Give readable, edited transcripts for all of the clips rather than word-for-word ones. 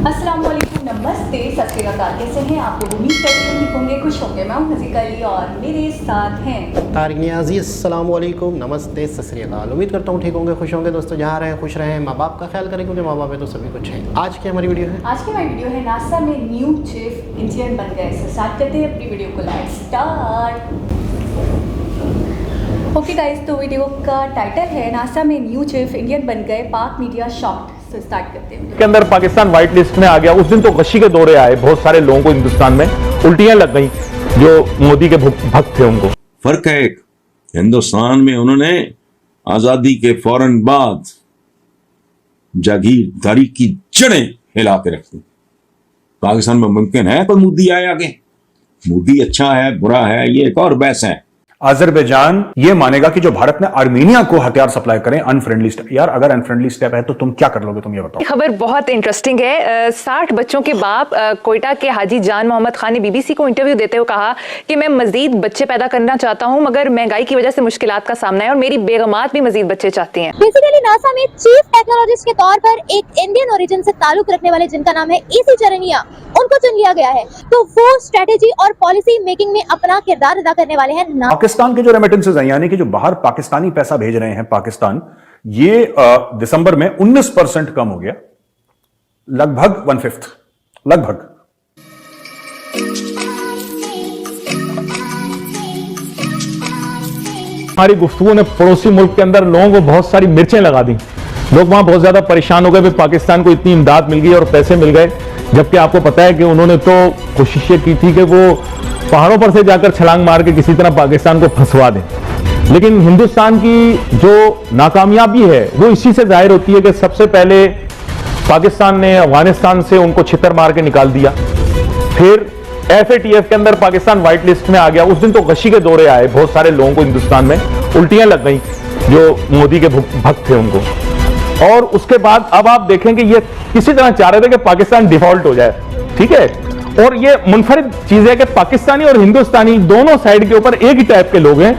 अस्सलाम वालेकुम, नमस्ते, सत श्री अकाल। कैसे हैं आप लोग? उम्मीद करते हैं ठीक होंगे, खुश होंगे। मैं हूं हज़ीका अली और मेरे साथ हैं तारिक नियाज़ी। अस्सलाम वालेकुम, नमस्ते, सत श्री अकाल। उम्मीद करता हूँ ठीक होंगे, खुश होंगे। दोस्तों जहाँ रहें खुश रहें, माँ बाप का ख्याल करें क्योंकि माँ बाप है तो सभी कुछ है। आज की हमारी वीडियो है, आज की हमारी वीडियो है नासा में न्यू चीफ इंजीनियर बन गए। तो स्टार्ट करते हैं अपनी वीडियो को। Let's start. ओके गाइस, तो वीडियो का टाइटल है नासा में न्यू चीफ इंडियन बन गए, पाक मीडिया शॉक्ड। तो स्टार्ट करते हैं। के अंदर पाकिस्तान व्हाइट लिस्ट में आ गया। उस दिन तो गशी के दौरे आए, बहुत सारे लोगों को हिंदुस्तान में उल्टियां लग गई जो मोदी के भक्त थे उनको। फर्क है एक, हिंदुस्तान में उन्होंने आजादी के फौरन बाद जागीरदारी की जड़ें हिला के रख दी। पाकिस्तान में मुमकिन है कोई मोदी आए आगे? मोदी अच्छा है बुरा है ये एक और बहस है। अजरबैजान ये मानेगा कि जो भारत ने आर्मीनिया को हथियार सप्लाई करें अनफ्रेंडली स्टेप। यार अगर अनफ्रेंडली स्टेप है तो तुम क्या कर लोगे, तुम ये बताओ। खबर बहुत इंटरेस्टिंग है। 60 बच्चों के बाप कोयटा के हाजी जान मोहम्मद खान ने बीबीसी को इंटरव्यू देते हुए कहा कि मैं मजीद बच्चे पैदा करना चाहता हूं, मगर महंगाई की वजह से मुश्किलात का सामना है और मेरी बेगमात भी मजीद बच्चे चाहती हैं। बेसिकली नासा में चीफ टेक्नोलॉजिस्ट के तौर पर एक इंडियन ओरिजिन से ताल्लुक रखने वाले जिनका नाम है ईसी चरनिया, उनको चुन लिया गया है। तो वो स्ट्रेटेजी और पॉलिसी मेकिंग में अपना किरदार अदा करने वाले हैं। पाकिस्तान के जो रेमिटेंसेस हैं, यानी कि जो बाहर पाकिस्तानी पैसा भेज रहे हैं पाकिस्तान, ये दिसंबर में 19% कम हो गया, लगभग 1/5 लगभग। हमारी गुफ्तगू ने पड़ोसी मुल्क के अंदर लोगों को बहुत सारी मिर्चें लगा दी। लोग वहां बहुत ज्यादा परेशान हो गए, पाकिस्तान को इतनी इमदाद मिल गई और पैसे मिल गए, जबकि आपको पता है कि उन्होंने तो कोशिशें की थी कि वो पहाड़ों पर से जाकर छलांग मार के किसी तरह पाकिस्तान को फंसवा दें। लेकिन हिंदुस्तान की जो नाकामयाबी है वो इसी से जाहिर होती है कि सबसे पहले पाकिस्तान ने अफगानिस्तान से उनको छितर मार के निकाल दिया, फिर FATF के अंदर पाकिस्तान व्हाइट लिस्ट में आ गया। उस दिन तो गशी के दौरे आए, बहुत सारे लोगों को हिंदुस्तान में उल्टियां लग गई जो मोदी के भक्त थे उनको। और उसके बाद अब आप देखें कि ये किसी तरह चाह रहे थे कि पाकिस्तान डिफॉल्ट हो जाए, ठीक है। और ये मुनफरिद चीज है कि पाकिस्तानी और हिंदुस्तानी दोनों साइड के ऊपर एक ही टाइप के लोग हैं,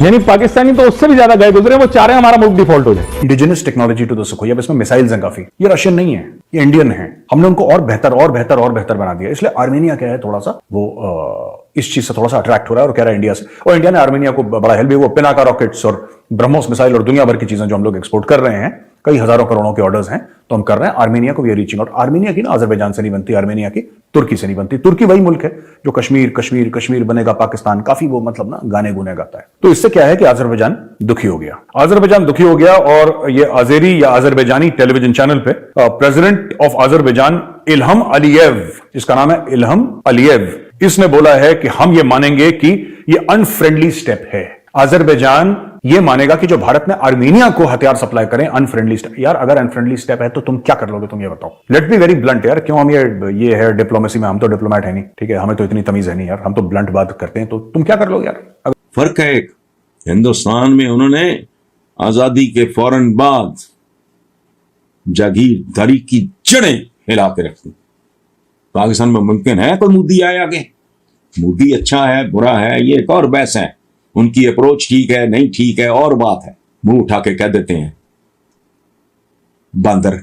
यानी पाकिस्तानी तो उससे भी ज्यादा गए गुजरे, वो चाह रहे हैं हमारा मुल्क डिफॉल्ट हो जाए। Indigenous technology to the Sukhoi, अब इसमें मिसाइल्स हैं काफी, ये रशियन नहीं है, ये इंडियन है। हमने उनको और बेहतर और बेहतर और बेहतर बना दिया। इसलिए आर्मेनिया क्या है, थोड़ा सा वो इस चीज से थोड़ा सा अट्रैक्ट हो रहा है और कह रहा है इंडिया से। और इंडिया ने आर्मेनिया को बड़ा हेल्प भी, वो पिनाका रॉकेट्स और ब्रह्मोस मिसाइल और दुनिया भर की चीजें जो हम लोग एक्सपोर्ट कर रहे हैं, कई हजारों करोड़ों के ऑर्डर्स हैं तो हम कर रहे हैं। आर्मेनिया को भी रीचिंग आउट। आर्मेनिया की ना अजरबैजान से नहीं बनती, आर्मेनिया की तुर्की से नहीं बनती। तुर्की वही मुल्क है जो कश्मीर कश्मीर कश्मीर बनेगा पाकिस्तान, काफी वो मतलब ना गाने गुने गाता है। तो इससे क्या है कि अजरबैजान दुखी हो गया। अजरबैजान दुखी हो गया और ये अजेरी या अजरबैजानी टेलीविजन चैनल पे प्रेसिडेंट ऑफ अजरबैजान इल्हम अलीयेव, जिसका नाम है इल्हम अलीयेव, इसने बोला है कि हम ये मानेंगे कि ये अनफ्रेंडली स्टेप है। अजरबैजान ये मानेगा कि जो भारत ने आर्मीनिया को हथियार सप्लाई करें अनफ्रेंडली स्टेप। यार अगर अनफ्रेंडली स्टेप है तो तुम क्या कर लोगे, तुम ये बताओ। लेट बी वेरी ब्लंट यार, क्यों हम ये है डिप्लोमेसी में, हम तो डिप्लोमेट है नहीं, ठीक है, हमें तो इतनी तमीज है नहीं यार, हम तो ब्लंट बात करते हैं, तो तुम क्या कर लोगे यार। फर्क है एक, हिंदुस्तान में उन्होंने आजादी के फौरन बाद जागीरदारी की जड़ें हिला के रख दी। पाकिस्तान में मुमकिन है कोई मोदी आए आगे? मोदी अच्छा है बुरा है ये एक और बहस है। उनकी अप्रोच ठीक है नहीं ठीक है और बात है, मुंह उठा के कह देते हैं। बंदर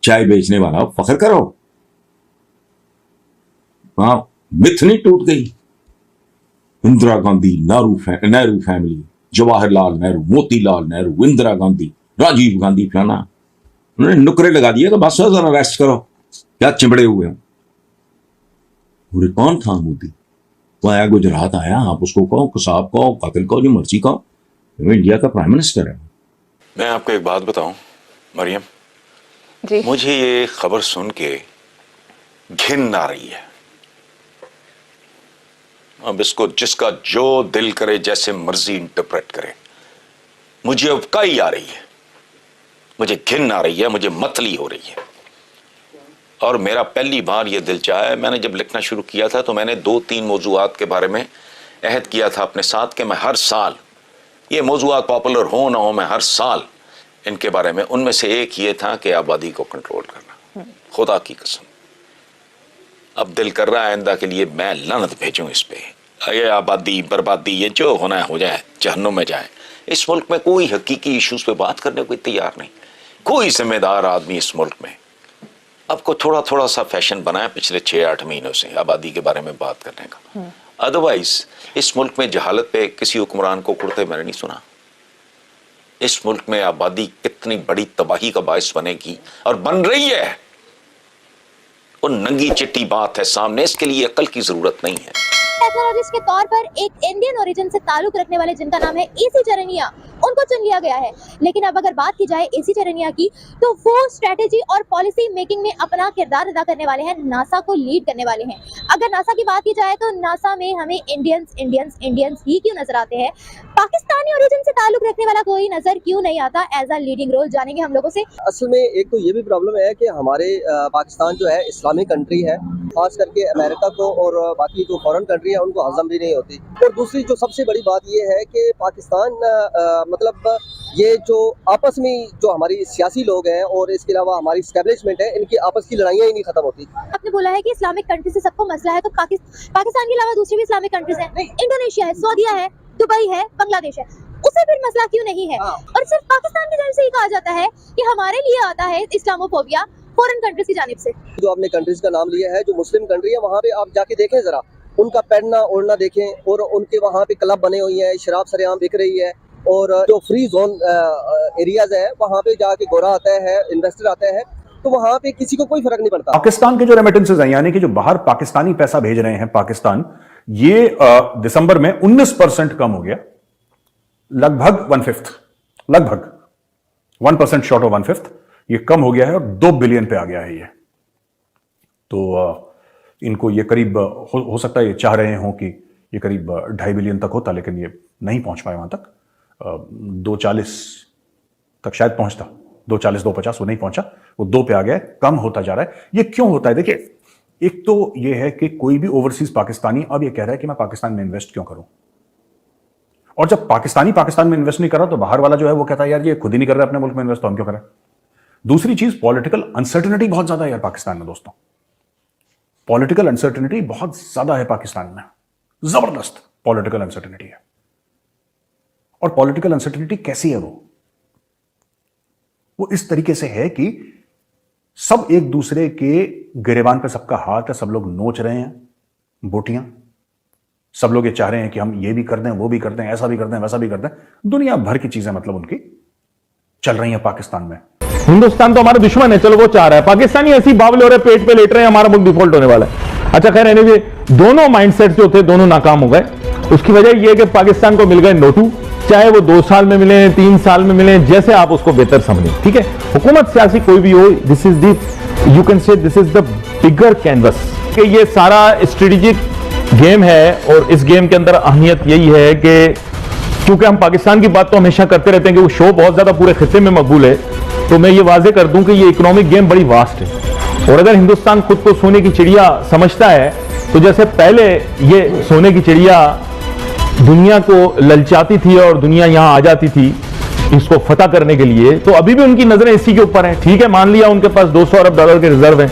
चाय बेचने वाला फख्र करो, वहां मिथ नहीं टूट गई। इंदिरा गांधी, नेहरू फैमिली, जवाहरलाल नेहरू, मोतीलाल नेहरू, इंदिरा गांधी, राजीव गांधी, फलाना, उन्होंने नुकरे लगा दिए कि बस जरा रेस्ट करो, क्या चिमड़े हुए हो। पूरे कौन था मोदी? वो आया गुजरात आया, आप उसको कहो कसाब कहो कातिल कहो जो मर्जी कहो, वो इंडिया का प्राइम मिनिस्टर है। मैं आपको एक बात बताऊं मरियम जी, मुझे ये खबर सुन के घिन आ रही है। अब इसको जिसका जो दिल करे जैसे मर्जी इंटरप्रेट करे, मुझे अवकाई आ रही है, मुझे घिन आ रही है, मुझे मतली हो रही है। और मेरा पहली बार ये दिल चाहा है, मैंने जब लिखना शुरू किया था तो मैंने 2-3 मौजूआत के बारे में अहद किया था अपने साथ कि मैं हर साल, ये मौजूआत पॉपुलर हो ना हो, मैं हर साल इनके बारे में, उनमें से एक ये था कि आबादी को कंट्रोल करना। खुदा की कसम अब दिल कर रहा है आइंदा के लिए मैं लानत भेजूं इस पे। ये आबादी बर्बादी ये जो होना हो जाए, जहन्नुम में जाए। इस मुल्क में कोई हकीकी इश्यूज पे बात करने को तैयार नहीं, कोई जिम्मेदार आदमी इस मुल्क में अब को थोड़ा थोड़ा सा फैशन बना है पिछले 6-8 महीनों से आबादी के बारे में बात करने का। अदरवाइज इस मुल्क में जहालत पे किसी हुक्मरान को कुड़ते मैंने नहीं सुना। इस मुल्क में आबादी कितनी बड़ी तबाही का बायस बनेगी और बन रही है, वो नंगी चिट्टी बात है सामने। इसके लिए अकल की जरूरत नहीं है। टेक्नोलॉजिस्ट के तौर पर एक इंडियन ओरिजिन से ताल्लुक रखने वाले जिनका नाम है एसी चरनिया, उनको चुन लिया गया है। लेकिन अब अगर बात की जाए एसी चरनिया की, तो वो स्ट्रेटेजी और पॉलिसी मेकिंग में अपना किरदार अदा करने वाले हैं, नासा को लीड करने वाले हैं। अगर नासा की बात की जाए तो नासा में हमें इंडियंस ही क्यों नजर आते हैं, पाकिस्तानी ओरिजिन से ताल्लुक रखने वाला कोई नजर क्यों नहीं आता एज अ लीडिंग रोल, जानेंगे हम लोगों से। असल में एक तो ये भी प्रॉब्लम है कि हमारे पाकिस्तान जो है इस्लामिक कंट्री है, खास करके अमेरिका को और बाकी जो फॉरेन कंट्री है उनको हजम भी नहीं होती। और दूसरी जो सबसे बड़ी बात ये है कि पाकिस्तान मतलब ये जो आपस में जो हमारी सियासी लोग हैं और इसके अलावा हमारी एस्टेब्लिशमेंट है, इनकी आपस की लड़ाइयाँ ही नहीं खत्म होती। आपने बोला है कि इस्लामिक कंट्री से सबको मसला है, तो पाकिस्तान के अलावा दूसरी भी इस्लामिक कंट्रीज हैं, इंडोनेशिया है, सऊदीया है, दुबई है, बांग्लादेश है, उसे फिर मसला क्यों नहीं है? और सिर्फ पाकिस्तान की तरफ से ही कहा जाता है कि हमारे लिए आता है इस्लामोफोबिया फॉरेन कंट्रीज की जानिब से। जो आपने कंट्रीज का नाम लिया है, जो मुस्लिम कंट्री है, वहाँ पे आप जाके देखें जरा, उनका पहनना ओढ़ना देखें और उनके वहाँ पे क्लब बने हुए हैं, शराब सरेआम बिक रही है, और जो फ्री जोन एरियाज है वहाँ पे जाके गोरा आता है, इन्वेस्टर आता है, तो वहाँ पे किसी को कोई फर्क नहीं पड़ता। पाकिस्तान के जो रेमिटेंसेज हैं, यानी कि जो बाहर पाकिस्तानी पैसा भेज रहे हैं पाकिस्तान, ये दिसंबर में 19% कम हो गया, लगभग 1/5, लगभग 1% शॉर्ट ऑफ 1/5 ये कम हो गया है और 2 बिलियन पे आ गया है ये। तो इनको ये करीब हो सकता है ये चाह रहे हों कि ये करीब 2.5 बिलियन तक होता, लेकिन ये नहीं पहुंच पाए वहां तक। 2.40 तक शायद पहुंचता, 2.40 2.50 वो नहीं पहुंचा, वो 2 पे आ गया, कम होता जा रहा है। ये क्यों होता है? देखिए, एक तो ये है कि कोई भी ओवरसीज पाकिस्तानी अब ये कह रहा है कि मैं पाकिस्तान में इन्वेस्ट क्यों करूं, और जब पाकिस्तान में इन्वेस्ट नहीं कर रहा तो बाहर वाला जो है वो कहता है यार ये खुद ही नहीं कर रहा अपने मुल्क में इन्वेस्ट, तो हम क्यों करें। दूसरी चीज, पॉलिटिकल अनसर्टेनिटी बहुत ज्यादा है यार पाकिस्तान में दोस्तों, पॉलिटिकल अनसर्टेनिटी बहुत ज्यादा है पाकिस्तान में, जबरदस्त पॉलिटिकल अनसर्टेनिटी है। और पॉलिटिकल अनसर्टेनिटी कैसी है? वो इस तरीके से है कि सब एक दूसरे के गिरेबान पे सबका हाथ है, सब लोग नोच रहे हैं बोटियां, सब लोग ये चाह रहे हैं कि हम ये भी कर दें, वो भी कर दें, ऐसा भी कर दें, वैसा भी कर दें। दुनिया भर की चीजें मतलब उनकी चल रही हैं पाकिस्तान में। हिंदुस्तान तो हमारा दुश्मन है, चलो वो चाह रहा है, पाकिस्तानी ऐसी बावले हो रहे, पेट पे लेट रहे हैं, हमारा मुल्क डिफॉल्ट होने वाला है। अच्छा खैर, एनीवे दोनों माइंडसेट जो थे दोनों नाकाम हो गए। उसकी वजह यह है कि पाकिस्तान को मिल गए नोटू, चाहे वो 2 साल में मिले, 3 साल में मिले, जैसे आप उसको बेहतर समझें, ठीक है। हुकूमत सियासी कोई भी हो, this is the, you can say this is the bigger canvas, कि ये सारा स्ट्रेटेजिक गेम है। और इस गेम के अंदर अहमियत यही है कि क्योंकि हम पाकिस्तान की बात तो हमेशा करते रहते हैं कि वो शो बहुत ज्यादा पूरे खित्ते में मकबूल है, तो मैं ये वाजे कर दूं कि ये इकोनॉमिक गेम बड़ी वास्ट है। और अगर हिंदुस्तान खुद को सोने की चिड़िया समझता है, तो जैसे पहले ये सोने की चिड़िया दुनिया को ललचाती थी और दुनिया यहां आ जाती थी इसको फतह करने के लिए, तो अभी भी उनकी नजरें इसी के ऊपर हैं। ठीक है, मान लिया उनके पास $200 अरब के रिजर्व हैं,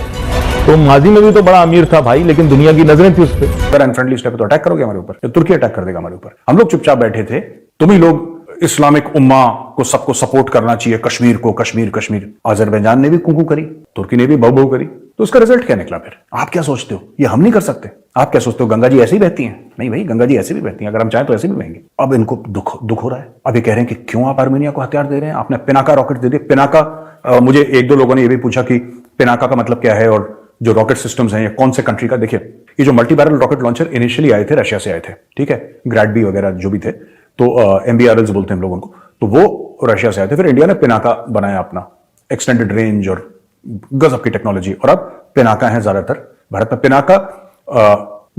तो माजी में भी तो बड़ा अमीर था भाई, लेकिन दुनिया की नजरें थी उस पर। अगर अनफ्रेंडली स्टेप तो अटैक करोगे हमारे ऊपर, या तुर्की अटैक कर देगा हमारे ऊपर। हम लोग चुपचाप बैठे थे, तुम ही लोग इस्लामिक उम्मा को सबको सपोर्ट करना चाहिए, कश्मीर को, कश्मीर कश्मीर। अजरबैजान ने भी कुकू करी, तुर्की ने भी बहु बहु करी, तो उसका रिजल्ट क्या निकला? फिर आप क्या सोचते हो, ये हम नहीं कर सकते? आप क्या सोचते हो गंगा जी ऐसे ही बहती हैं? नहीं भाई, गंगा जी ऐसे भी बहती हैं, अगर हम चाहें तो ऐसे भी बहेंगे। अब इनको दुख हो रहा है, अब ये कह रहे हैं कि क्यों आप आर्मेनिया को हथियार दे रहे हैं, आपने पिनाका रॉकेट दे दिए। पिनाका, मुझे 1-2 लोगों ने ये भी पूछा कि पिनाका का मतलब क्या है, और जो रॉकेट सिस्टम्स हैं ये कौन से कंट्री का। देखिए, ये जो multi barrel rocket launcher initially आए थे, रशिया से आए थे, ठीक है, ग्रैडबी वगैरह जो भी थे, तो MBRLs बोलते हैं हम लोग उनको, तो वो रशिया से आए थे। फिर इंडिया ने पिनाका बनाया अपना, एक्सटेंडेड रेंज और गजब की टेक्नोलॉजी, और अब पिनाका है ज्यादातर भारत में। पिनाका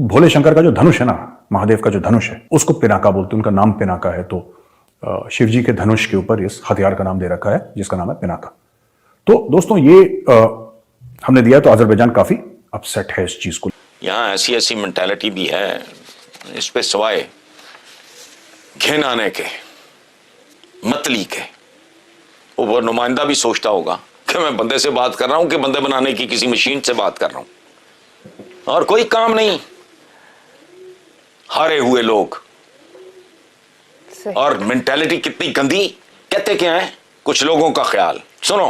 भोले शंकर का जो धनुष है ना, महादेव का जो धनुष है, उसको पिनाका बोलते हैं, उनका नाम पिनाका है। तो शिव जी के धनुष के ऊपर इस हथियार का नाम दे रखा है, जिसका नाम है पिनाका। तो दोस्तों ये हमने दिया, तो अजरबैजान काफी अपसेट है इस चीज को। यहां ऐसी ऐसी मेंटालिटी भी है, इस पे सवाए घिन आने के, मतली के, वो नुमाइंदा भी सोचता होगा कि मैं बंदे से बात कर रहा हूं कि बंदे बनाने की किसी मशीन से बात कर रहा हूं, और कोई काम नहीं। हारे हुए लोग, और मेंटालिटी कितनी गंदी। कहते क्या है कुछ लोगों का ख्याल, सुनो,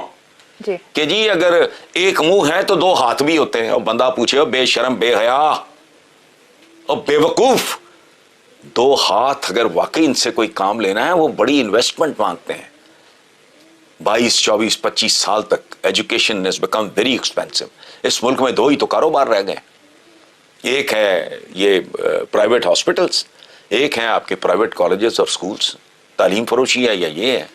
जी। कि जी अगर एक मुंह है तो दो हाथ भी होते हैं। और बंदा पूछे बेशर्म बेहया और बेवकूफ, दो हाथ अगर वाकई इनसे कोई काम लेना है वो बड़ी इन्वेस्टमेंट मांगते हैं। 22, 24, 25 साल तक education has become very expensive. इस मुल्क में दो ही तो कारोबार रह गए, एक है ये प्राइवेट हॉस्पिटल्स, एक है आपके प्राइवेट कॉलेजेस और स्कूल्स। तालीम फरोशी है या ये है।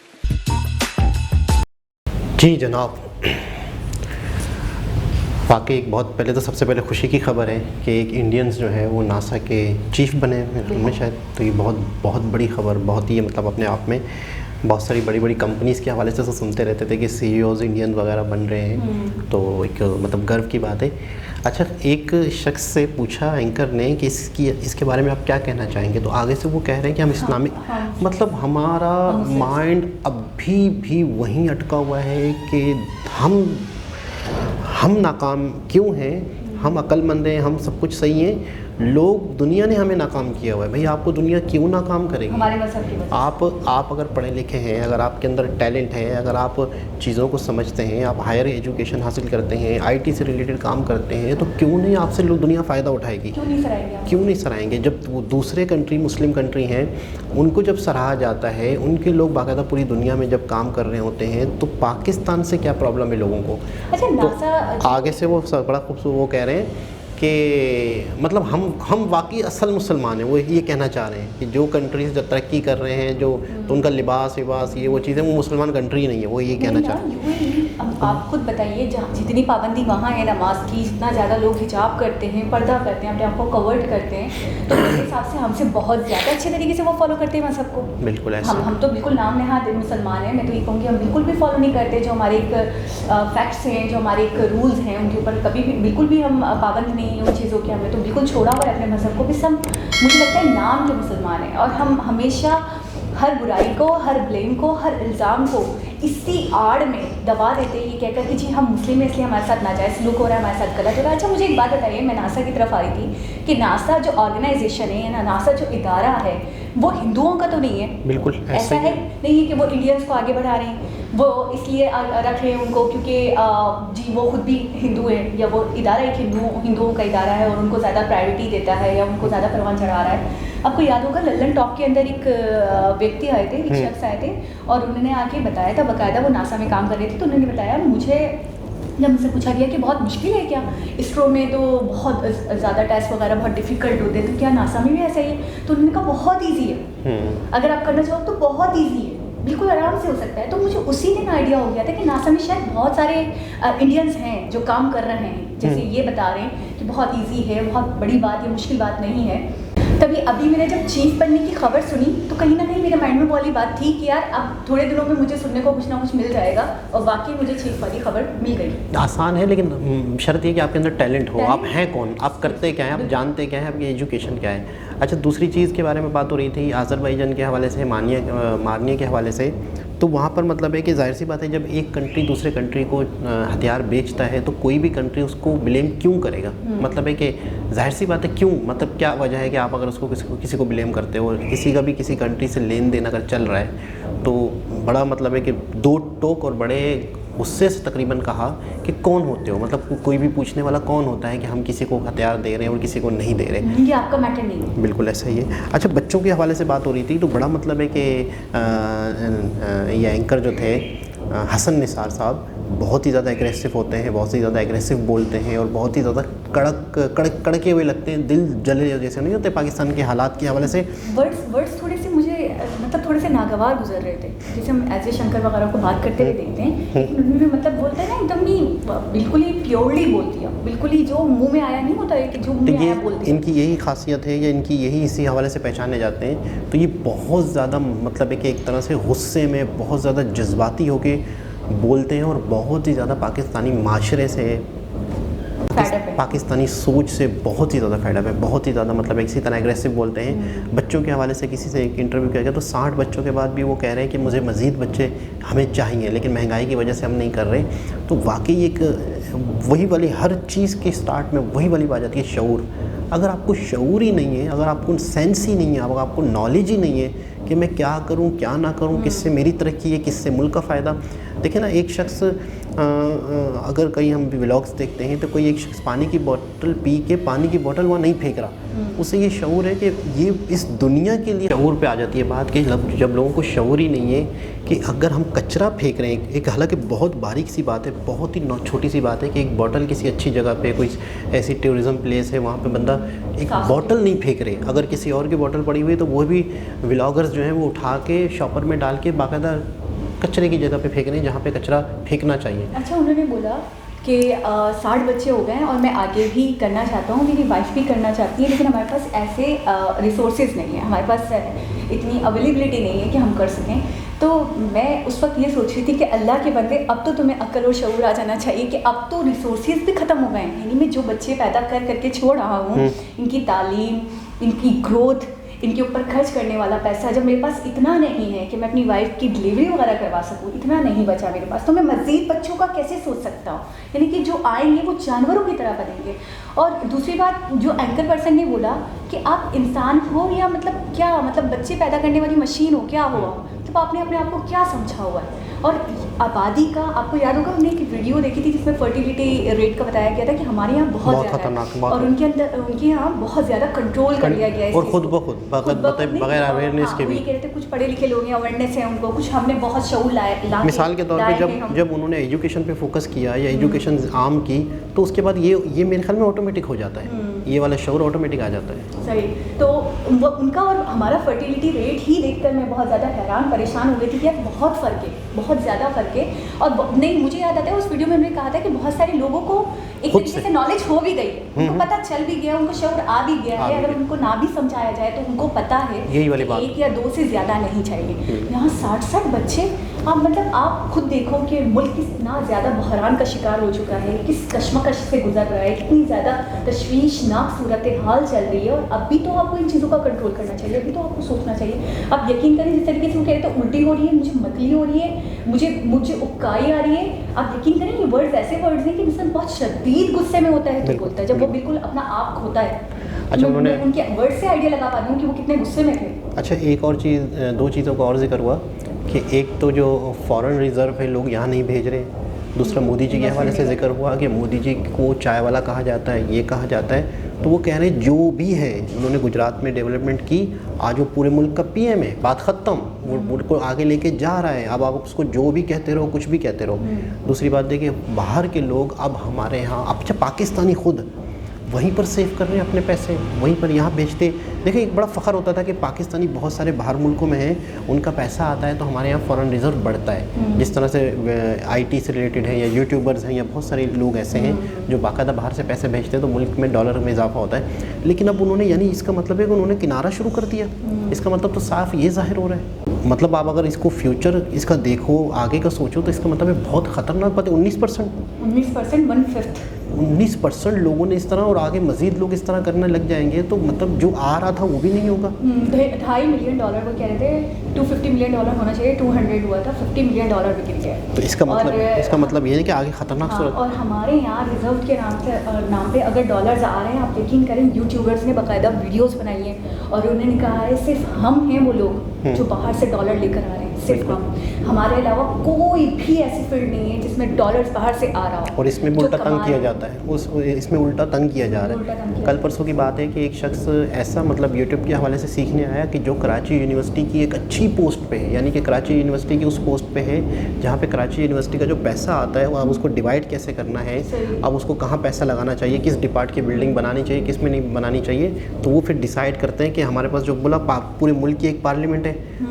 जी जनाब, वाकई एक बहुत पहले तो सबसे पहले खुशी की खबर है कि एक इंडियंस जो है वो नासा के चीफ बने हैं शायद। तो ये बहुत बहुत बड़ी खबर, बहुत ही मतलब अपने आप में बहुत सारी बड़ी बड़ी कंपनीज़ के हवाले से तो सुनते रहते थे कि CEOs इंडियन वगैरह बन रहे हैं, तो एक मतलब गर्व की बात है। अच्छा, एक शख्स से पूछा एंकर ने कि इसके बारे में आप क्या कहना चाहेंगे, तो आगे से वो कह रहे हैं कि हम इस्लामिक मतलब हमारा माइंड अभी भी वहीं अटका हुआ है कि हम नाकाम क्यों हैं, हम अक्लमंद हैं, हम सब कुछ सही हैं, लोग दुनिया ने हमें नाकाम किया हुआ है। भाई आपको दुनिया क्यों नाकाम करेगी? हमारे मजहब की वजह आप अगर पढ़े लिखे हैं, अगर आपके अंदर टैलेंट है, अगर आप चीज़ों को समझते हैं, आप हायर एजुकेशन हासिल करते हैं, IT से रिलेटेड काम करते हैं, तो क्यों नहीं आपसे लोग दुनिया फ़ायदा उठाएगी? क्यों नहीं सराहेंगे आप? क्यों नहीं सराहेंगे? जब वो दूसरे कंट्री मुस्लिम कंट्री हैं उनको जब सराहा जाता है, उनके लोग बाकायदा पूरी दुनिया में जब काम कर रहे होते हैं, तो पाकिस्तान से क्या प्रॉब्लम है लोगों को? अच्छा, तो नासा आगे से वो बड़ा खूबसूरत वो कह रहे हैं कि मतलब हम वाकई असल मुसलमान हैं। वो ये कहना चाह रहे हैं कि जो कंट्रीज जो तरक्की कर रहे हैं, जो तो उनका लिबास विबास ये वो चीज़ें, वो मुसलमान कंट्री नहीं है, वो ये कहना चाह रहे हैं। आप खुद बताइए, जहाँ जितनी पाबंदी वहाँ है नमाज की, जितना ज़्यादा लोग हिजाब करते हैं, पर्दा करते हैं, अपने आप को कवर्ड करते हैं, तो मेरे हिसाब से हमसे बहुत ज़्यादा अच्छे तरीके से वो फॉलो करते हैं मजहब को। बिल्कुल ऐसा हम तो बिल्कुल नाम नहाद मुसलमान हैं। मैं तो ये कहूँगी हम बिल्कुल भी फॉलो नहीं करते जो हमारे एक फैक्ट्स हैं, जो हमारे एक रूल्स हैं, उनके ऊपर कभी भी बिल्कुल भी हम पाबंद नहीं हैं उन चीज़ों के। हमने तो बिल्कुल छोड़ा हुआ है अपने मजहब को भी। सब मुझे लगता है नाम के मुसलमान हैं, और हम हमेशा हर बुराई को, हर ब्लेम को, हर इल्ज़ाम को इसी आड़ में दबा देते हैं, ये कहकर कि जी हम मुस्लिम हैं इसलिए हमारे साथ नाजायज़ सलूक हो रहा है, हमारे साथ गलत हो रहा है। अच्छा, मुझे एक बात बताइए, मैं नासा की तरफ आ रही थी कि नासा जो ऑर्गेनाइजेशन है या नासा जो इदारा है वो हिंदुओं का तो नहीं है। बिल्कुल ऐसा है नहीं है कि वो इंडियंस को आगे बढ़ा रहे हैं, वो इसलिए रख रहे हैं उनको क्योंकि जी वो खुद भी हिंदू है, या वो इदारा एक हिंदुओं का इदारा है और उनको ज़्यादा प्रायोरिटी देता है या उनको ज़्यादा परवान चढ़ा रहा है। आपको याद होगा लल्लन टॉक के अंदर एक व्यक्ति आए थे, एक शख्स आए थे, और उन्होंने आके बताया था, बाकायदा वो नासा में काम कर रहे थे, तो उन्होंने बताया मुझे, जब मुझसे पूछा गया कि बहुत मुश्किल है क्या, इसरो में तो बहुत ज़्यादा टेस्ट वगैरह बहुत डिफ़िकल्ट होते हैं, तो क्या नासा में भी ऐसा ही है? तो उन्होंने कहा बहुत ईजी है, अगर आप करना चाहो तो बहुत ईजी है, बिल्कुल आराम से हो सकता है। तो मुझे उसी दिन आइडिया हो गया था कि नासा में शायद बहुत सारे इंडियंस हैं जो काम कर रहे हैं, जैसे ये बता रहे हैं कि बहुत ईजी है, बहुत बड़ी बात या मुश्किल बात नहीं है। तभी अभी मैंने जब चीफ बनने की खबर सुनी तो कहीं ना कहीं मेरे माइंड में वाली बात थी कि यार अब थोड़े दिनों में मुझे सुनने को कुछ ना कुछ मिल जाएगा, और वाकई मुझे चीफ वाली खबर मिल गई। आसान है, लेकिन शर्त ये कि आपके अंदर टैलेंट हो, आप हैं कौन, आप करते क्या हैं, आप जानते क्या हैं, आपकी एजुकेशन क्या है। अच्छा, दूसरी चीज़ के बारे में बात हो रही थी अज़रबैजान के हवाले से, मारने के हवाले से, तो वहाँ पर मतलब है कि जाहिर सी बात है जब एक कंट्री दूसरे कंट्री को हथियार बेचता है तो कोई भी कंट्री उसको ब्लेम क्यों करेगा? मतलब है कि जाहिर सी बात है क्यों, मतलब क्या वजह है कि आप अगर उसको किसी को ब्लेम करते हो, किसी का भी किसी कंट्री से लेन देन अगर चल रहा है तो बड़ा मतलब है कि दो टोक और बड़े गुस्से से तकरीबन कहा कि कौन होते हो, मतलब कोई भी पूछने वाला कौन होता है कि हम किसी को हथियार दे रहे हैं और किसी को नहीं दे रहे, ये आपका मैटर नहीं है। बिल्कुल ऐसा ही है। अच्छा, बच्चों के हवाले से बात हो रही थी, तो बड़ा मतलब है कि ये एंकर जो थे हसन निसार साहब बहुत ही ज़्यादा एग्रेसिव होते हैं, बहुत ही ज़्यादा एग्रेसिव बोलते हैं और बहुत ही ज़्यादा कड़के हुए लगते हैं, दिल जले जैसे नहीं होते पाकिस्तान के हालात के हवाले से। वर्ड्स थोड़े से मुझे मतलब थोड़े से नागवार गुजर रहे थे, जैसे हम एज ए शंकर वगैरह को बात करते हुए देखते हैं, उन्होंने मतलब बोलते हैं ना एकदम ही बिल्कुल ही प्योरली बोल दिया, बिल्कुल ही जो मुँह में आया नहीं होता है कि जो मुँह में आया बोल दिया। इनकी यही खासियत है या इनकी यही इसी हवाले से पहचाने जाते हैं। तो ये बहुत ज़्यादा मतलब है कि एक तरह से गुस्से में बहुत ज़्यादा जज्बाती होके बोलते हैं और बहुत ही ज़्यादा पाकिस्तानी माशरे से, पाकिस्तानी सोच से बहुत ही ज़्यादा फेडअप है, बहुत ही ज़्यादा मतलब इसी तरह एग्रेसिव बोलते हैं। बच्चों के हवाले से किसी से एक इंटरव्यू किया गया तो 60 बच्चों के बाद भी वो कह रहे हैं कि मुझे मज़ीद बच्चे हमें चाहिए, लेकिन महंगाई की वजह से हम नहीं कर रहे। तो वाकई एक वही वाली हर चीज़ के स्टार्ट में वही वाली बात आती है, शऊर। अगर आपको शऊर ही नहीं है, अगर आपको सेंस ही नहीं है, अगर आपको नॉलेज ही नहीं है कि मैं क्या करूं क्या ना करूं, किससे मेरी तरक्की है, किससे मुल्क का फ़ायदा। देखिए ना, एक शख्स अगर कहीं हम व्लॉग्स देखते हैं तो कोई एक शख्स पानी की बोतल पी के पानी की बोतल वहाँ नहीं फेंक रहा, उसे ये शऊर है कि ये इस दुनिया के लिए शऊर पे आ जाती है बात कि जब लोगों को शऊर ही नहीं है कि अगर हम कचरा फेंक रहे हैं, एक हालांकि बहुत बारीक सी बात है, बहुत ही छोटी सी बात है कि एक बोतल किसी अच्छी जगह पे कोई ऐसी टूरिज़्म प्लेस है वहाँ पे बंदा एक बोतल नहीं फेंक रहे, अगर किसी और की बोतल पड़ी हुई है तो वो भी व्लॉगर्स जो हैं वो उठा के शॉपर में डाल के बाकायदा कचरे की जगह पे फेंक रहे हैं जहाँ पे कचरा फेंकना चाहिए। अच्छा, उन्होंने बोला कि 60 बच्चे हो गए हैं और मैं आगे भी करना चाहता हूँ, मेरी वाइफ भी करना चाहती है, लेकिन हमारे पास ऐसे रिसोर्सेज नहीं है, हमारे पास इतनी अवेलेबिलिटी नहीं है कि हम कर सकें। तो मैं उस वक्त ये सोच रही थी कि अल्लाह के बंदे, अब तो तुम्हें अक्ल और शऊर आ जाना चाहिए कि अब तो रिसोर्सेज भी ख़त्म हो गए हैं। यानी मैं जो बच्चे पैदा कर करके छोड़ रहा हूँ, इनकी तालीम, इनकी ग्रोथ, इनके ऊपर खर्च करने वाला पैसा जब मेरे पास इतना नहीं है कि मैं अपनी वाइफ की डिलीवरी वगैरह करवा सकूँ, इतना नहीं बचा मेरे पास, तो मैं मज़ीद बच्चों का कैसे सोच सकता हूँ? यानी कि जो आएंगे वो जानवरों की तरह बनेंगे। और दूसरी बात, जो एंकर पर्सन ने बोला कि आप इंसान हो या मतलब क्या, मतलब बच्चे पैदा करने वाली मशीन हो, क्या हुआ? तो आपने अपने आप को क्या समझा हुआ है? और आबादी का, आपको याद होगा हमने एक वीडियो देखी थी जिसमें फर्टिलिटी रेट का बताया गया था कि हमारे यहाँ बहुत ज़्यादा है और उनके यहाँ बहुत ज़्यादा कंट्रोल कर लिया गया है और खुद बगैर अवेयरनेस के भी। कह रहे थे कुछ पढ़े लिखे लोग हैं, अवेयरनेस है उनको, कुछ हमने बहुत शऊर लाया। मिसाल के तौर पे जब उन्होंने एजुकेशन पे फोकस किया या एजुकेशन आम की, तो उसके बाद ये मेरे ख्याल में ऑटोमेटिक हो जाता है, ये वाला शऊर ऑटोमेटिक आ जाता है। सही। तो उनका और हमारा फर्टिलिटी रेट ही देखकर मैं बहुत ज़्यादा हैरान परेशान हो गई थी कि यार बहुत फ़र्क है, बहुत ज़्यादा फ़र्क है। और नहीं, मुझे याद आता है उस वीडियो में हमने कहा था कि बहुत सारे लोगों को एक तरीके से नॉलेज हो भी गई है, उनको पता चल भी गया, उनको शऊर आ भी गया है, अगर उनको ना भी समझाया जाए तो उनको पता है यही वाली बात, 1 या 2 से ज़्यादा नहीं चाहिए। यहाँ 60 बच्चे, आप मतलब आप खुद देखो कि मुल्क कितना ज़्यादा बहरान का शिकार हो चुका है, किस कश्मकश से गुजर रहा है, कितनी ज़्यादा तशवीशनाक सूरत हाल चल रही है। और अभी तो आपको इन चीज़ों का कंट्रोल करना चाहिए, अभी तो आपको सोचना चाहिए। आप यकीन करें, जिस तरीके से वो कह रहे थे उल्टी हो रही है, मुझे मतली हो रही है, मुझे उबकाई आ रही है, आप यकीन करें ये वर्ड्स ऐसे वर्ड्स हैं कि इंसान बहुत शदीद गुस्से में होता है तो बोलता है, जब वो बिल्कुल अपना आप खोता है। अच्छा, उन्होंने उनके वर्ड से आइडिया लगा पा रही हूँ कि वो कितने गुस्से में थे। अच्छा, एक और चीज़, 2 चीज़ों का और जिक्र हुआ कि एक तो जो फॉरेन रिज़र्व है लोग यहाँ नहीं भेज रहे, दूसरा मोदी जी के हवाले से जिक्र हुआ कि मोदी जी को चाय वाला कहा जाता है, ये कहा जाता है। तो वो कह रहे हैं जो भी है, उन्होंने गुजरात में डेवलपमेंट की, आज वो पूरे मुल्क का पीएम है, बात ख़त्म, वो मुल्क को आगे लेके जा रहा है। अब आप उसको जो भी कहते रहो, कुछ भी कहते रहो। दूसरी बात देखिए, बाहर के लोग अब हमारे यहाँ, अब अच्छा पाकिस्तानी खुद वहीं पर सेव कर रहे हैं अपने पैसे, वहीं पर यहाँ बेचते। देखिए, एक बड़ा फ़ख्र होता था कि पाकिस्तानी बहुत सारे बाहर मुल्कों में हैं, उनका पैसा आता है तो हमारे यहाँ फॉरेन रिज़र्व बढ़ता है। जिस तरह से आईटी से रिलेटेड है या यूट्यूबर्स हैं या बहुत सारे लोग ऐसे हैं जो बाकायदा बाहर से पैसे भेजते हैं तो मुल्क में डॉलर में इजाफा होता है। लेकिन अब उन्होंने, यानी इसका मतलब है कि उन्होंने किनारा शुरू कर दिया। इसका मतलब तो साफ ये ज़ाहिर हो रहा है, मतलब आप अगर इसको फ्यूचर इसका देखो, आगे का सोचो, तो इसका मतलब है बहुत ख़तरनाक बात है। 19% 19% लोगों ने इस तरह, और आगे मजीद लोग इस तरह करने लग जाएंगे तो मतलब जो आ रहा था वो भी नहीं होगा। $2.5 मिलियन वो कह रहे थे, $250 मिलियन होना चाहिए, 200 हुआ था, $50 मिलियन भी गिर गया। तो इसका मतलब ये है कि आगे खतरनाक सूरत। और हमारे यहाँ रिजर्व के नाम पे अगर डॉलर्स आ रहे हैं, आप यकीन करें यूट्यूबर्स ने बाकायदा वीडियोस बनाई हैं और उन्होंने कहा है सिर्फ हम हैं वो लोग जो बाहर से डॉलर लेकर आ रहे हैं, सिर्फ हम, हमारे अलावा कोई भी ऐसी फील्ड नहीं है जिसमें डॉलर्स बाहर से आ रहा हो। और इसमें उल्टा तंग किया जाता है, इसमें उल्टा तंग किया जा रहा है। कल परसों की बात है कि एक शख्स ऐसा, मतलब यूट्यूब के हवाले से सीखने आया कि जो कराची यूनिवर्सिटी की एक अच्छी पोस्ट पे है, यानी कि कराची यूनिवर्सिटी की उस पोस्ट पे है जहाँ पे कराची यूनिवर्सिटी का जो पैसा आता है वो अब उसको डिवाइड कैसे करना है, अब उसको कहाँ पैसा लगाना चाहिए, किस डिपार्ट की बिल्डिंग बनानी चाहिए, किस में नहीं बनानी चाहिए। तो वो फिर डिसाइड करते हैं कि हमारे पास जो बोला पूरे मुल्क की एक पार्लियामेंट है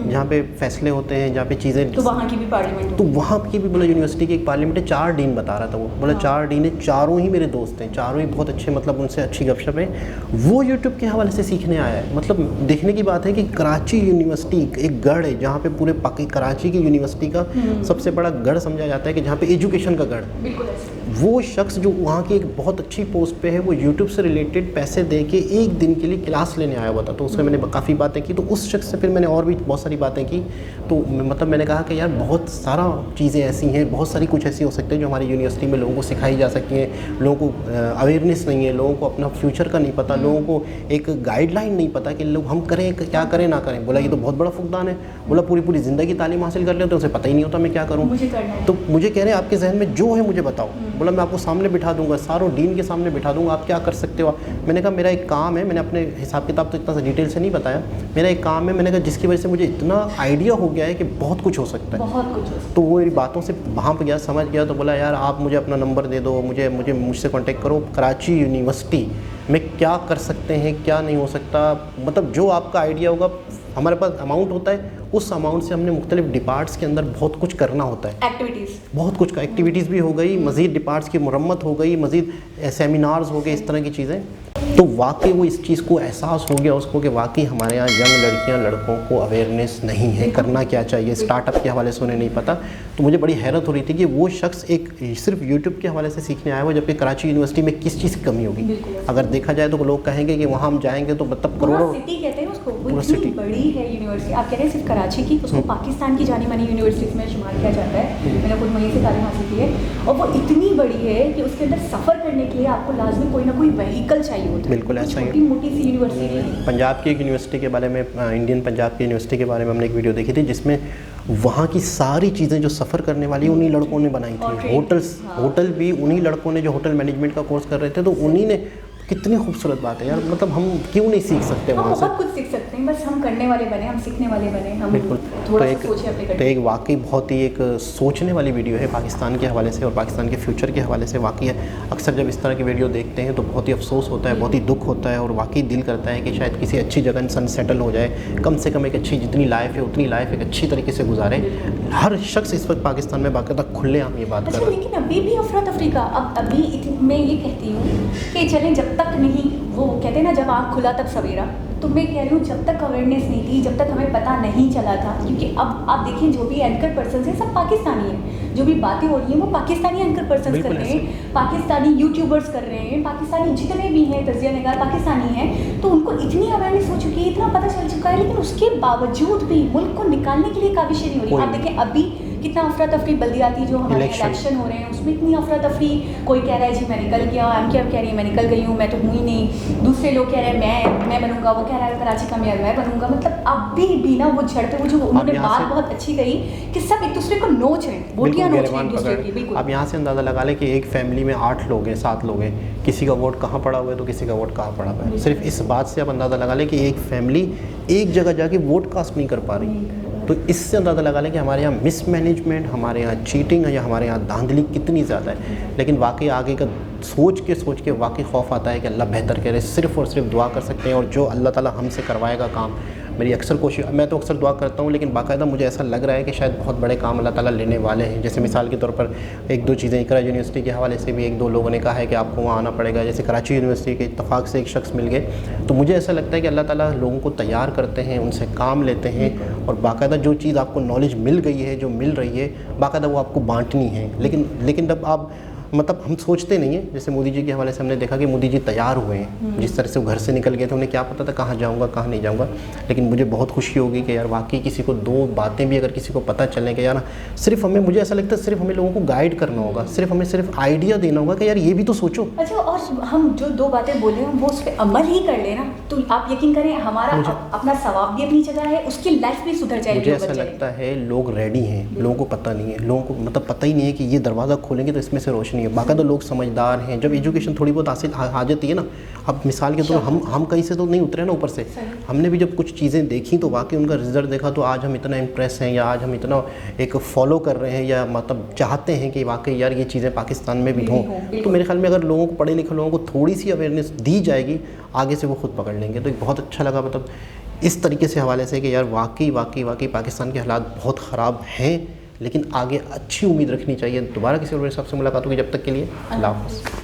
जहाँ पे फैसले होते हैं, जहाँ पे चीज़ें, तो वहाँ की भी पार्लियामेंट, तो वहाँ की भी बोला यूनिवर्सिटी की एक पार्लियामेंट है। 4 डीन बता रहा था वो, बोला 4 डीन है, चारों ही मेरे दोस्त हैं, चारों ही बहुत अच्छे, मतलब उनसे अच्छी गपशप है। वो यूट्यूब के हवाले से सीखने आया है। मतलब देखने की बात है कि कराची यूनिवर्सिटी एक गढ़ है जहाँ पे पूरे कराची की यूनिवर्सिटी का सबसे बड़ा गढ़ समझा जाता है कि जहाँ पे एजुकेशन का गढ़, बिल्कुल ऐसे। वो शख्स जो वहाँ की एक बहुत अच्छी पोस्ट पे है, वो यूट्यूब से रिलेटेड पैसे दे के 1 दिन के लिए क्लास लेने आया हुआ था। तो उसमें मैंने काफ़ी बातें की, तो उस शख्स से फिर मैंने और भी बहुत सारी बातें की। तो मतलब मैंने कहा कि यार बहुत सारा चीज़ें ऐसी हैं, बहुत सारी कुछ ऐसी हो सकती है जो हमारी यूनिवर्सिटी में लोगों को सिखाई जा सकती हैं। लोगों को अवेयरनेस नहीं है, लोगों को अपना फ्यूचर का नहीं पता, लोगों को एक गाइडलाइन नहीं पता कि लोग हम करें क्या करें ना करें। बोला ये तो बहुत बड़ा फुकदान है, बोला पूरी ज़िंदगी तालीम हासिल कर लेते हैं, उसे पता ही नहीं होता मैं क्या करूँ। तो मुझे कह रहे हैं आपके जहन में जो है मुझे बताओ। बोला मैं आपको सामने बिठा दूंगा, सारों डीन के सामने बिठा दूंगा, आप क्या कर सकते हो। मैंने कहा मेरा एक काम है, मैंने अपने हिसाब किताब तो इतना डिटेल से नहीं बताया, मेरा एक काम है, मैंने कहा जिसकी वजह से मुझे इतना आइडिया हो गया है कि बहुत कुछ हो सकता है, बहुत कुछ। तो वो मेरी बातों से वहाँ पर गया, समझ गया। तो बोला यार आप मुझे अपना नंबर दे दो, मुझसे कांटेक्ट करो, कराची यूनिवर्सिटी में क्या कर सकते हैं क्या नहीं हो सकता, मतलब जो आपका आइडिया होगा। हमारे पास अमाउंट होता है, उस अमाउंट से हमने मुख्तलिफ डिपार्ट्स के अंदर बहुत कुछ करना होता है, एक्टिविटीज़, बहुत कुछ का एक्टिविटीज़ भी हो गई, मज़ीद डिपार्ट्स की मुरम्मत हो गई, मज़ीद सेमिनार्स हो गए, इस तरह की चीज़ें। तो वाकई वो इस चीज़ को एहसास हो गया उसको कि वाकई हमारे यहाँ यंग लड़कियाँ लड़कों को अवेयरनेस नहीं है, करना क्या चाहिए, स्टार्टअप के हवाले से उन्हें नहीं पता। तो मुझे बड़ी हैरत हो रही थी कि वो शख्स एक सिर्फ यूट्यूब के हवाले से सीखने आया हुआ, जबकि कराची यूनिवर्सिटी में किस चीज़ की कमी होगी। अगर देखा जाए तो लोग कहेंगे कि वहाँ हम जाएंगे तो मतलब करोड़ों, सिटी कहते हैं उसको, वो इतनी बड़ी है यूनिवर्सिटी। आप कह रहे हैं सिर्फ कराची की, उसको पाकिस्तान की जानी मानी यूनिवर्सिटी में शुमार किया जाता है। मैंने खुद वहीं से तालीम हासिल की है, और वो इतनी बड़ी है कि उसके अंदर सफ़र करने के लिए आपको लाजमी कोई ना कोई व्हीकल चाहिए होता है। बिल्कुल ऐसा ही छोटी मोटी सी यूनिवर्सिटी नहीं। पंजाब की एक यूनिवर्सिटी के बारे में, इंडियन पंजाब की यूनिवर्सिटी के बारे में हमने एक वीडियो देखी थी जिसमें वहाँ की सारी चीज़ें जो सफ़र करने वाली उन्हीं लड़कों ने बनाई थी। होटल भी उन्हीं लड़कों ने, जो होटल मैनेजमेंट का कोर्स कर रहे थे, तो उन्हीं ने। कितनी खूबसूरत बात है यार, मतलब हम क्यों नहीं सीख सकते वहाँ से। बहुत कुछ सीख सकते हैं, बस हम करने वाले बने, हम सीखने वाले बने, हम बिल्कुल। थोड़ा सा सोचें अपने तो एक वाकई बहुत ही एक सोचने वाली वीडियो है पाकिस्तान के हवाले से और पाकिस्तान के फ्यूचर के हवाले से। वाकई है, अक्सर जब इस तरह की वीडियो देखते हैं तो बहुत ही अफसोस होता है, बहुत ही दुख होता है, और वाकई दिल करता है कि शायद किसी अच्छी जगह इंसान सेटल हो जाए, कम से कम एक अच्छी जितनी लाइफ है उतनी लाइफ एक अच्छी तरीके से गुजारे। हर शख्स इस वक्त पाकिस्तान में बाकायदा खुलेआम ये बात कर रहा है। लेकिन अभी भी अफरा तफरी का, अब अभी मैं ये कहती हूँ कि चलें, जब तक नहीं, वो कहते हैं ना जब आँख खुला तब सवेरा, तो मैं कह रही हूँ जब तक अवेयरनेस नहीं थी, जब तक हमें पता नहीं चला था, क्योंकि अब आप देखिए जो भी एंकर पर्सन हैं सब पाकिस्तानी हैं, जो भी बातें हो रही हैं वो पाकिस्तानी एंकर पर्सन कर रहे हैं, पाकिस्तानी यूट्यूबर्स कर रहे हैं, पाकिस्तानी जितने भी हैं तजिया निगार पाकिस्तानी हैं, तो उनको इतनी अवेयरनेस हो चुकी है, इतना पता चल चुका है, लेकिन उसके बावजूद भी मुल्क को निकालने के लिए काबिशें नहीं हो रही। आप देखें अभी कितना अफरा तफरी, बल्दियाती जो हमारे इलेक्शन हो रहे हैं उसमें इतनी अफरा तफरी, कोई कह रहा है जी मैं निकल गया, एमकेएम कह रही है मैं निकल गई हूँ, मैं तो हुई नहीं, दूसरे लोग कह रहे हैं मैं बनूंगा, वो कह रहा है कराची का मेयर मैं बनूंगा। मतलब अभी भी ना वो झड़ते, वो जो उन्होंने बात बहुत अच्छी कही कि सब एक दूसरे को नोच रहे हैं, बोटियां नोच रहे हैं एक दूसरे की। बिल्कुल, अब यहाँ से अंदाज़ा लगा लें कि एक फैमिली में 8 लोग हैं, 7 लोग हैं, किसी का वोट कहाँ पड़ा हुआ है तो किसी का वोट कहाँ पड़ा हुआ है। सिर्फ इस बात से आप अंदाज़ा लगा लें कि एक फैमिली एक जगह जाके वोट कास्ट नहीं कर पा रही। तो इससे अंदाज़ा लगा लें कि हमारे यहाँ मिसमैनेजमेंट, हमारे यहाँ चीटिंग या हमारे यहाँ धांधली कितनी ज़्यादा है। लेकिन वाकई आगे का सोच के वाकई खौफ आता है कि अल्लाह बेहतर करे। सिर्फ़ और सिर्फ दुआ कर सकते हैं, और जो अल्लाह ताला हमसे करवाएगा काम, मेरी अक्सर कोशिश, मैं तो अक्सर दुआ करता हूँ, लेकिन बाकायदा मुझे ऐसा लग रहा है कि शायद बहुत बड़े काम अल्लाह ताला लेने वाले हैं। जैसे मिसाल के तौर पर 1-2 चीज़ें इकरा यूनिवर्सिटी के हवाले से भी 1-2 लोगों ने कहा है कि आपको वहाँ आना पड़ेगा। जैसे कराची यूनिवर्सिटी के इत्तफाक से एक शख्स मिल गए, तो मुझे ऐसा लगता है कि अल्लाह ताला लोगों को तैयार करते हैं, उनसे काम लेते हैं, और बाकायदा जो चीज़ आपको नॉलेज मिल गई है, जो मिल रही है, बाकायदा वो आपको बांटनी है। लेकिन जब आप मतलब हम सोचते नहीं हैं। जैसे मोदी जी के हवाले से हमने देखा कि मोदी जी तैयार हुए हैं, जिस तरह से वो घर से निकल गए थे, उन्हें क्या पता था कहाँ जाऊँगा कहाँ नहीं जाऊँगा। लेकिन मुझे बहुत खुशी होगी कि यार वाकई किसी को 2 बातें भी अगर किसी को पता चलें कि यार सिर्फ हमें, मुझे ऐसा लगता है सिर्फ हमें लोगों को गाइड करना होगा, सिर्फ आइडिया देना होगा कि यार ये भी तो सोचो। अच्छा, और हम जो 2 बातें बोले हम वो उस पर अमल ही कर लेना, तो आप यकीन करें हमारा अपना सवाब भी अपनी जगह है, उसकी लाइफ भी सुधर जाएगी। मुझे ऐसा लगता है लोग रेडी हैं, लोगों को पता नहीं है, लोगों को मतलब पता ही नहीं है कि ये दरवाज़ा खोलेंगे तो इसमें से रोशनी है। बाकायदा लोग समझदार हैं। जब एजुकेशन थोड़ी बहुत हासिल आ जाती है ना, अब मिसाल के तौर पर हम कहीं से तो नहीं उतरे ना ऊपर से, हमने भी जब कुछ चीज़ें देखी तो वाकई उनका रिजल्ट देखा तो आज हम इतना इम्प्रेस हैं, या आज हम इतना एक फॉलो कर रहे हैं, या मतलब चाहते हैं कि वाकई यार ये चीज़ें पाकिस्तान में भी हों। तो मेरे ख्याल में अगर लोगों को, पढ़े लिखे लोगों को थोड़ी सी अवेयरनेस दी जाएगी, आगे से वो खुद पकड़ लेंगे। तो एक बहुत अच्छा लगा मतलब इस तरीके से हवाले से कि यार वाकई पाकिस्तान के हालात बहुत ख़राब हैं, लेकिन आगे अच्छी उम्मीद रखनी चाहिए। दोबारा किसी और मेरे साहब से मुलाकात होगी, जब तक के लिए अल्लाह हाफ़िज़।